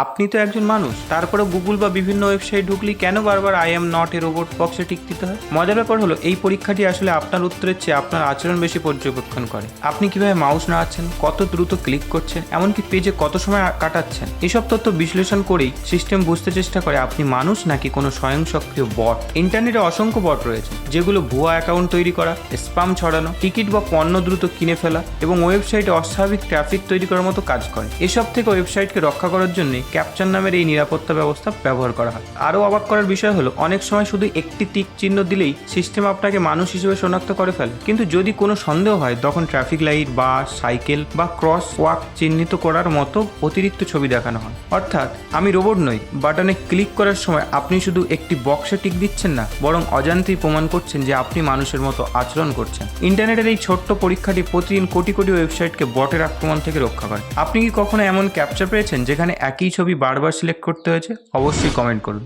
আপনি তো একজন মানুষ, তারপরে গুগল বা বিভিন্ন ওয়েবসাইট ঢুকলেই কেন বারবার I am not a robot বক্সে টিক দিতে হয়? মজার ব্যাপার হলো এই পরীক্ষাটি আসলে আপনার উত্তরের চেয়ে আপনার আচরণ বেশি পর্যবেক্ষণ করে। আপনি কিভাবে মাউস নাড়াচ্ছেন, কত দ্রুত ক্লিক করছেন, এমনকি পেজে কত সময় কাটাচ্ছেন, এসব তথ্য বিশ্লেষণ করেই সিস্টেম বুঝতে চেষ্টা করে আপনি মানুষ নাকি কোনো স্বয়ংসক্রিয় বট। ইন্টারনেটে অসংখ্য বট রয়েছে যেগুলো ভুয়া অ্যাকাউন্ট তৈরি করা, স্প্যাম ছড়ানো, টিকিট বা পণ্য দ্রুত কিনে ফেলা এবং ওয়েবসাইটে অস্বাভাবিক ট্রাফিক তৈরি করার মতো কাজ করে। এসব থেকে ওয়েবসাইটকে রক্ষা করার জন্য ক্যাপচার নামের এই নিরাপত্তা ব্যবস্থা ব্যবহার করা হয়। আরও অবাক করার বিষয় হলো অনেক সময় শুধু একটি টিক চিহ্ন দিলেই সিস্টেম আপনাকে মানুষ হিসেবে শনাক্ত করে ফেলে। কিন্তু যদি কোনো সন্দেহ হয় তখন ট্রাফিক লাইট, বাস, সাইকেল বা ক্রস ওয়াক চিহ্নিত করার মতো অতিরিক্ত ছবি দেখানো হয়। অর্থাৎ আমি রোবট নই বাটনে ক্লিক করার সময় আপনি শুধু একটি বক্সে টিক দিচ্ছেন না, বরং অজান্তেই প্রমাণ করছেন যে আপনি মানুষের মতো আচরণ করছেন। ইন্টারনেটের এই ছোট্ট পরীক্ষাটি প্রতিদিন কোটি কোটি ওয়েবসাইটকে বটের আক্রমণ থেকে রক্ষা করে। আপনি কি কখনো এমন ক্যাপচার পেয়েছেন যেখানে একই ছবি বারবার সিলেক্ট করতে হয়েছে? অবশ্যই কমেন্ট করুন।